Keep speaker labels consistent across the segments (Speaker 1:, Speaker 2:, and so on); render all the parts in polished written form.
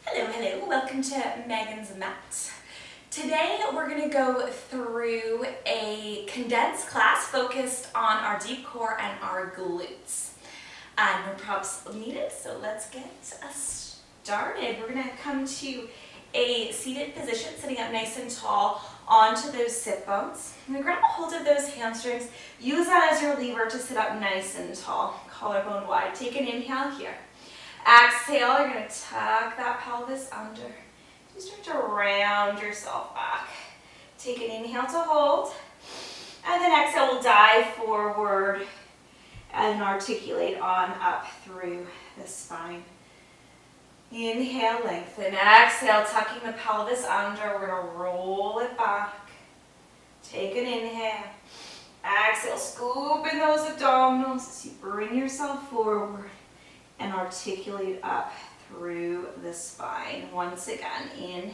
Speaker 1: Hello, welcome to Meaghan's Mat. Today we're going to go through a condensed class focused on our deep core and our glutes. No props needed, so let's get us started. We're going to come to a seated position, sitting up nice and tall onto those sit bones. I'm going to grab a hold of those hamstrings. Use that as your lever to sit up nice and tall, collarbone wide. Take an inhale here. Exhale, you're going to tuck that pelvis under. You start to round yourself back. Take an inhale to hold. And then exhale, we'll dive forward and articulate on up through the spine. Inhale, lengthen. Exhale, tucking the pelvis under. We're going to roll it back. Take an inhale. Exhale, scoop in those abdominals as you bring yourself forward and articulate up through the spine. Once again, inhale.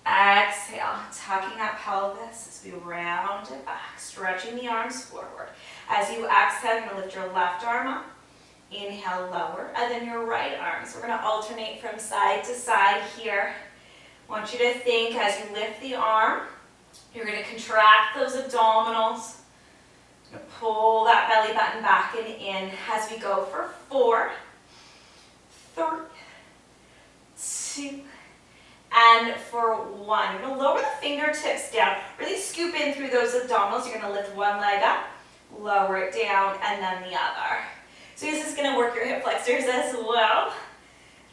Speaker 1: Exhale, tucking that pelvis as we round it back, stretching the arms forward. As you exhale, you're going to lift your left arm up. Inhale, lower, and then your right arm. So we're going to alternate from side to side here. I want you to think as you lift the arm, you're going to contract those abdominals. Pull that belly button back and in as we go for 4, 3, 2, and for 1. You're going to lower the fingertips down. Really scoop in through those abdominals. You're going to lift one leg up, lower it down, and then the other. So this is going to work your hip flexors as well.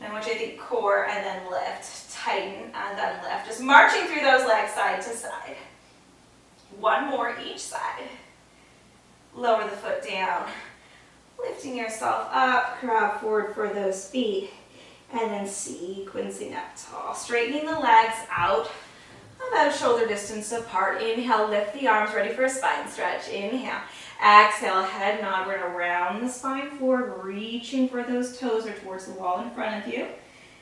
Speaker 1: And I want you to think core and then lift, tighten, and then lift. Just marching through those legs side to side. One more each side. Lower the foot down, lifting yourself up, crab forward for those feet, and then sequencing up tall. Straightening the legs out about shoulder distance apart. Inhale, lift the arms, ready for a spine stretch. Inhale. Exhale, head nod. We're going to round the spine forward, reaching for those toes or towards the wall in front of you.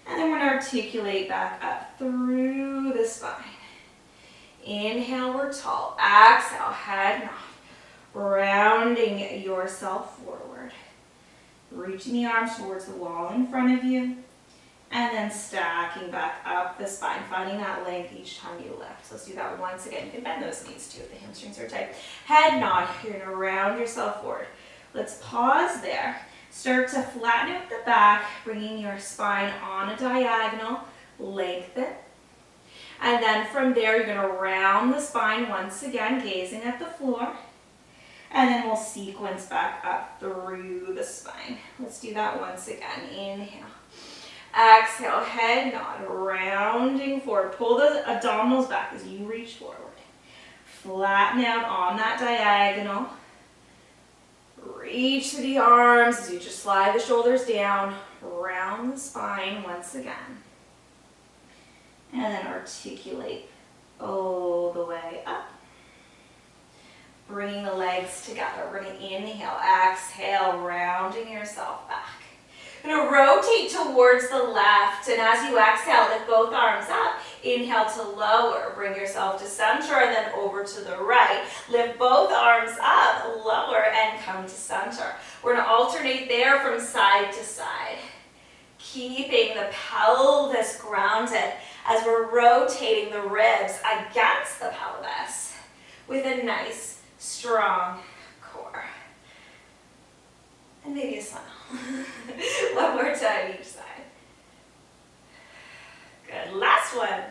Speaker 1: And then we're going to articulate back up through the spine. Inhale, we're tall. Exhale, head nod. Rounding yourself forward, reaching the arms towards the wall in front of you, and then stacking back up the spine, finding that length each time you lift. So let's do that once again. You can bend those knees too if the hamstrings are tight. Head nod. You're going to round yourself forward. Let's pause there. Start to flatten out the back, bringing your spine on a diagonal, lengthen. And then from there, you're going to round the spine once again, gazing at the floor. And then we'll sequence back up through the spine. Let's do that once again. Inhale. Exhale, head nod, rounding forward. Pull the abdominals back as you reach forward. Flatten out on that diagonal. Reach to the arms as you just slide the shoulders down. Round the spine once again. And then articulate all the way up. Bringing the legs together. We're going to inhale, exhale, rounding yourself back. You're going to rotate towards the left, and as you exhale, lift both arms up. Inhale to lower, bring yourself to center, and then over to the right. Lift both arms up, lower, and come to center. We're going to alternate there from side to side. Keeping the pelvis grounded as we're rotating the ribs against the pelvis with a nice strong core. And maybe a smile. One more time each side. Good. Last one.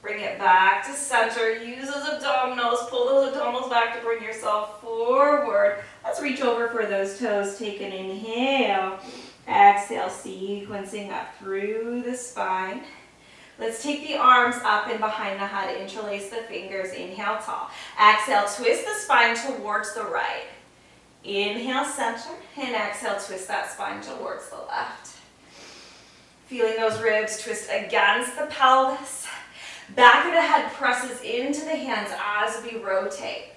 Speaker 1: Bring it back to center. Use those abdominals. Pull those abdominals back to bring yourself forward. Let's reach over for those toes. Take an inhale. Exhale, sequencing up through the spine. Let's take the arms up and behind the head, interlace the fingers, inhale tall. Exhale, twist the spine towards the right. Inhale, center, and exhale, twist that spine towards the left. Feeling those ribs twist against the pelvis. Back of the head presses into the hands as we rotate.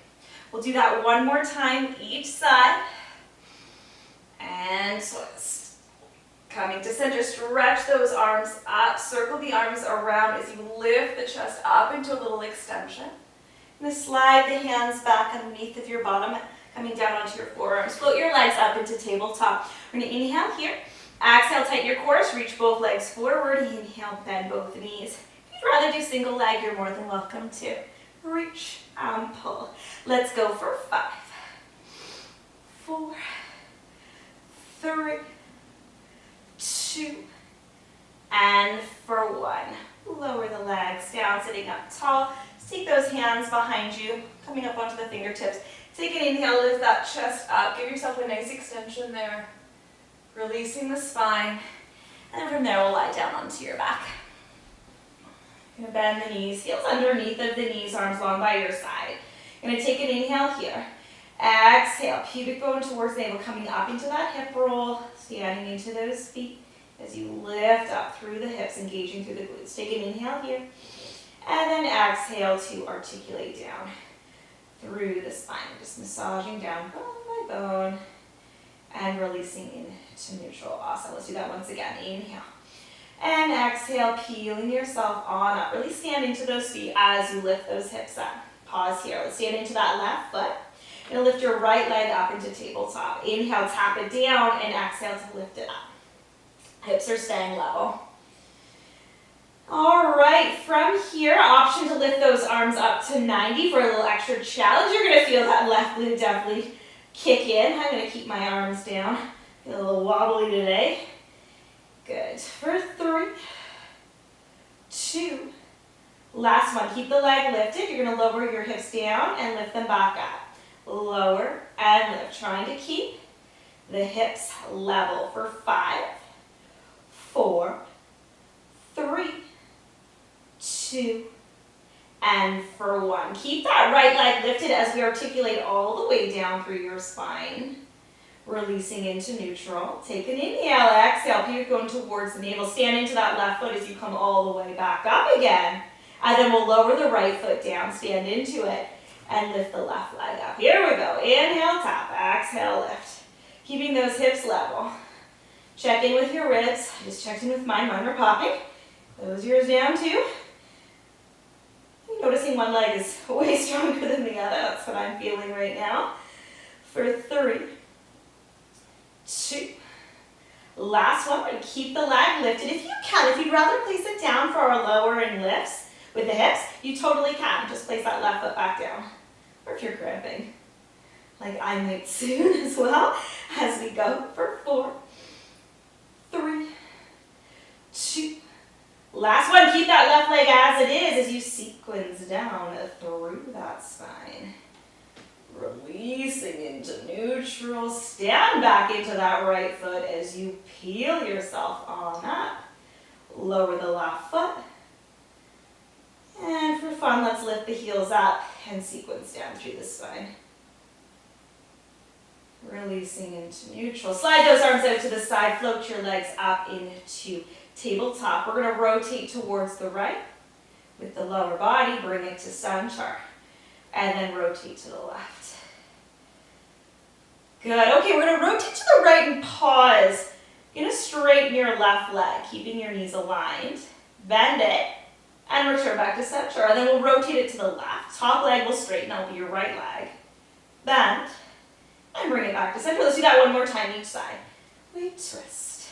Speaker 1: We'll do that one more time each side. And twist. Coming to center, stretch those arms up, circle the arms around as you lift the chest up into a little extension. And then slide the hands back underneath of your bottom, coming down onto your forearms. Float your legs up into tabletop. We're going to inhale here. Exhale, tighten your core, reach both legs forward. Inhale, bend both knees. If you'd rather do single leg, you're more than welcome to. Reach and pull. Let's go for 5, 4, 3, 2, and for 1. Lower the legs down, sitting up tall. Take those hands behind you, coming up onto the fingertips. Take an inhale, lift that chest up. Give yourself a nice extension there. Releasing the spine. And from there, we'll lie down onto your back. You're gonna bend the knees, heels underneath of the knees, arms long by your side. You're gonna take an inhale here. Exhale, pubic bone towards navel, coming up into that hip roll, standing into those feet as you lift up through the hips, engaging through the glutes. Take an inhale here. And then exhale to articulate down through the spine. Just massaging down bone by bone and releasing into neutral. Awesome. Let's do that once again. Inhale. And exhale, peeling yourself on up. Really stand into those feet as you lift those hips up. Pause here. Let's stand into that left foot. You're going to lift your right leg up into tabletop. Inhale, tap it down, and exhale to lift it up. Hips are staying level. All right, from here, option to lift those arms up to 90 for a little extra challenge. You're gonna feel that left glute definitely kick in. I'm gonna keep my arms down. Feel a little wobbly today. Good, for 3, 2, last one. Keep the leg lifted. You're gonna lower your hips down and lift them back up. Lower and lift, trying to keep the hips level for 5, 4, 3, 2, and for 1. Keep that right leg lifted as we articulate all the way down through your spine. Releasing into neutral. Take an inhale, exhale, pubic bone towards the navel. Stand into that left foot as you come all the way back up again. And then we'll lower the right foot down, stand into it, and lift the left leg up. Here we go. Inhale, tap, exhale, lift. Keeping those hips level. Check in with your ribs. I just checked in with mine. Mine are popping. Those yours down too. Noticing one leg is way stronger than the other. That's what I'm feeling right now. For 3, 2. Last one. We're going to keep the leg lifted. If you can, if you'd rather place it down for our lowering lifts with the hips, you totally can. Just place that left foot back down. Or if you're cramping, like I might soon as well, as we go for 4, 3, 2. Last one, keep that left leg as it is as you sequence down through that spine. Releasing into neutral, stand back into that right foot as you peel yourself on up. Lower the left foot. And for fun, let's lift the heels up and sequence down through the spine. Releasing into neutral. Slide those arms out to the side, float your legs up into tabletop. We're going to rotate towards the right with the lower body, bring it to center, and then rotate to the left. Good. Okay, we're going to rotate to the right and pause. You're going to straighten your left leg, keeping your knees aligned. Bend it, and return back to center. And then we'll rotate it to the left. Top leg will straighten, that'll be your right leg. Bend, and bring it back to center. Let's do that one more time each side. We twist,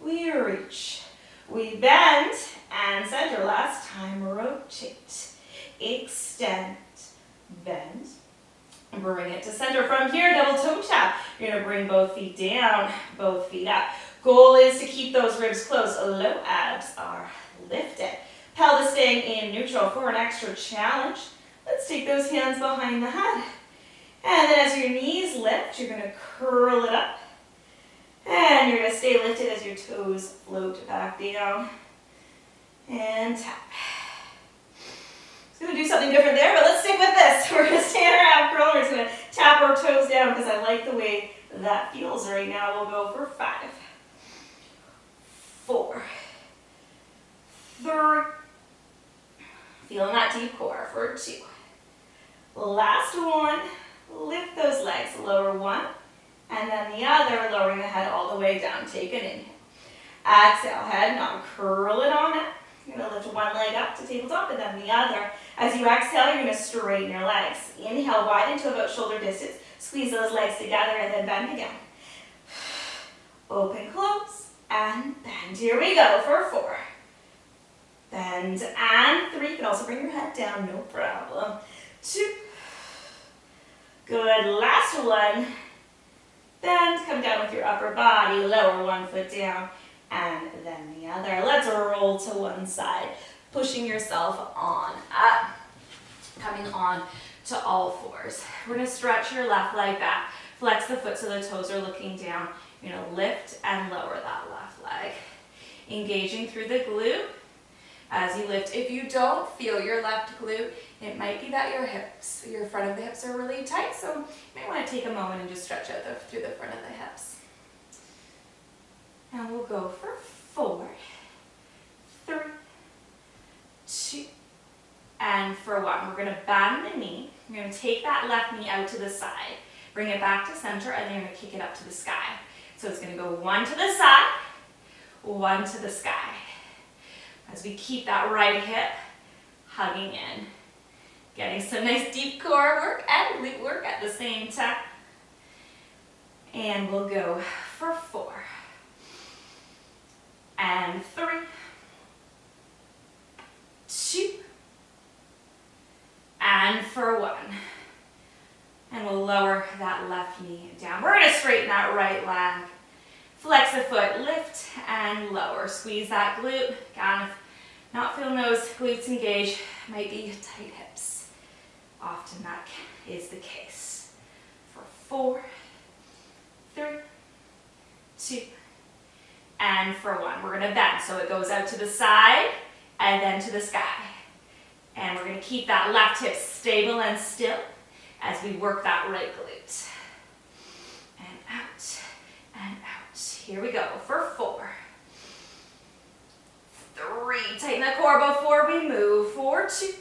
Speaker 1: we reach, we bend, and center. Last time, rotate, extend, bend, bring it to center. From here, double toe tap. You're gonna bring both feet down, both feet up. Goal is to keep those ribs close. Low abs are lifted. Pelvis staying in neutral for an extra challenge. Let's take those hands behind the head. And then as your knees lift, you're gonna curl it up. And you're gonna stay lifted as your toes float back down. And tap. Gonna do something different there, but let's stick with this. We're gonna stand our ab curl. We're just gonna tap our toes down because I like the way that feels right now. We'll go for 5, 4, 3. Feeling that deep core for 2. Last one. Lift those legs. Lower one, and then the other, lowering the head all the way down. Take an inhale. Exhale, head nod. Curl it on up. You're gonna lift one leg up to tabletop, and then the other. As you exhale, you're gonna straighten your legs. Inhale, widen to about shoulder distance. Squeeze those legs together, and then bend again. Open, close, and bend. Here we go for 4. Bend and 3. You can also bring your head down, no problem. 2. Good, last one. Bend, come down with your upper body, lower one foot down, and then the other. Let's roll to one side, pushing yourself on up, coming on to all 4s. We're gonna stretch your left leg back, flex the foot so the toes are looking down. You're gonna lift and lower that left leg. Engaging through the glute as you lift. If you don't feel your left glute, it might be that your hips, your front of the hips are really tight, so you might want to take a moment and just stretch out through the front of the hips. And we'll go for 4, 3, 2, and for 1. We're going to bend the knee. You're going to take that left knee out to the side, bring it back to center, and then you're going to kick it up to the sky. So it's going to go 1 to the side, 1 to the sky. As we keep that right hip hugging in. Getting some nice deep core work and glute work at the same time. And we'll go for 4. And 3. 2. And for 1. And we'll lower that left knee down. We're going to straighten that right leg. Flex the foot, lift and lower. Squeeze that glute. Kind of not feel those glutes engage. Might be tight hips. Often that is the case. For 4, 3, 2, and for 1. We're going to bend. So it goes out to the side and then to the sky. And we're going to keep that left hip stable and still as we work that right glute. And out and out. Here we go for 4, 3. Tighten the core before we move. 4, 2.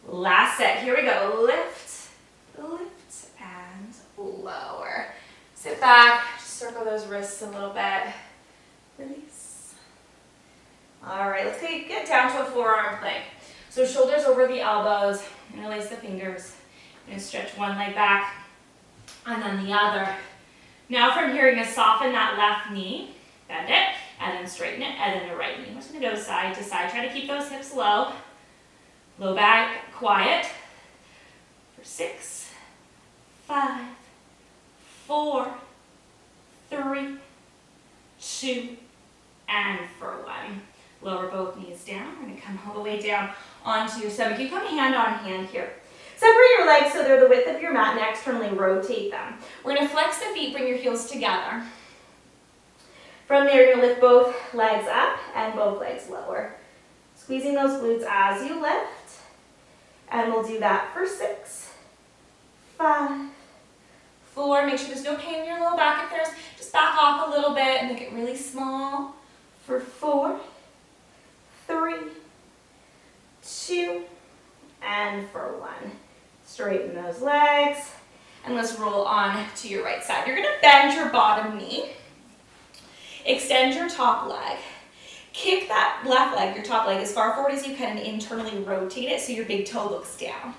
Speaker 1: Last set. Here we go. Lift, lift, and lower. Sit back. Just circle those wrists a little bit. Release. All right. Let's get down to a forearm plank. So shoulders over the elbows. Interlace the fingers. I'm going to stretch one leg back and then the other. Now from here, you're going to soften that left knee, bend it, and then straighten it, and then the right knee. We're just going to go side to side. Try to keep those hips low. Low back, quiet. For 6, 5, 4, 3, 2, and for 1. Lower both knees down. We're going to come all the way down onto your stomach. You come hand on hand here. Separate your legs so they're the width of your mat and externally rotate them. We're going to flex the feet, bring your heels together. From there, you're going to lift both legs up and both legs lower. Squeezing those glutes as you lift. And we'll do that for 6, 5, 4. Make sure there's no pain in your low back. If there's, just back off a little bit and make it really small. For 4, 3, 2, and for 1. Straighten those legs. And let's roll on to your right side. You're going to bend your bottom knee. Extend your top leg. Kick that left leg, your top leg, as far forward as you can and internally rotate it so your big toe looks down.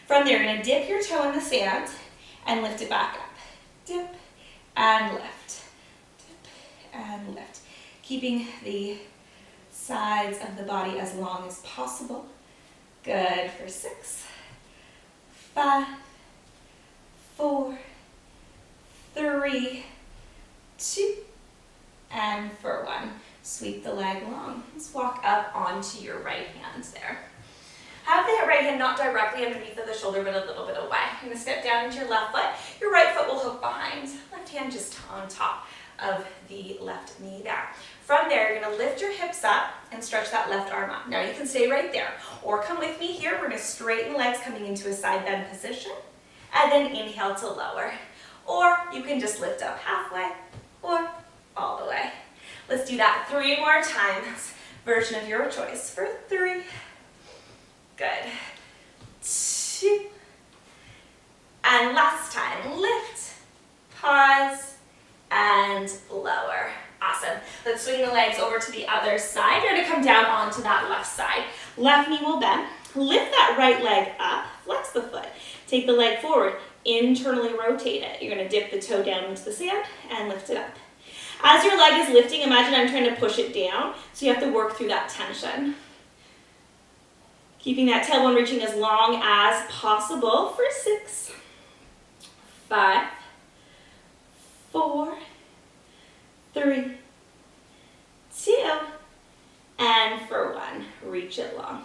Speaker 1: From there, you're going to dip your toe in the sand and lift it back up. Dip and lift. Dip and lift. Keeping the sides of the body as long as possible. Good. For 6, 5, 4, 3, 2, and for 1. Sweep the leg long. Let's walk up onto your right hand there. Have the right hand not directly underneath of the shoulder, but a little bit away. You're going to step down into your left foot. Your right foot will hook behind. Left hand just on top of the left knee there. From there, you're going to lift your hips up and stretch that left arm up. Now you can stay right there, or come with me here. We're going to straighten legs coming into a side bend position, and then inhale to lower. Or you can just lift up halfway, or all the way. Let's do that 3 more times. Version of your choice. For 3. Good. 2. And last time. Lift, pause, and lower. Awesome. Let's swing the legs over to the other side. You're going to come down onto that left side. Left knee will bend. Lift that right leg up. Flex the foot. Take the leg forward. Internally rotate it. You're going to dip the toe down into the sand and lift it up. As your leg is lifting, imagine I'm trying to push it down, so you have to work through that tension. Keeping that tailbone reaching as long as possible for 6, 5, 4, 3, 2, and for 1. Reach it long.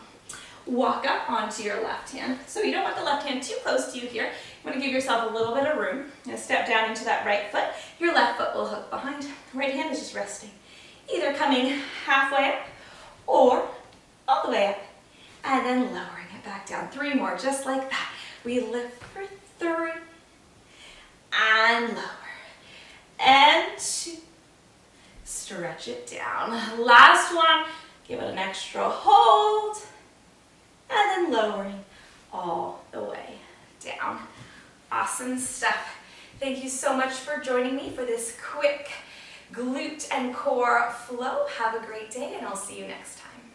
Speaker 1: Walk up onto your left hand. So you don't want the left hand too close to you here. You want to give yourself a little bit of room. You're going to step down into that right foot. Your left foot will hook behind. The right hand is just resting. Either coming halfway up or all the way up. And then lowering it back down. 3 more, just like that. We lift for 3. And lower. And 2. Stretch it down. Last one. Give it an extra hold. And then lowering all the way down. Awesome stuff. Thank you so much for joining me for this quick glute and core flow. Have a great day, and I'll see you next time.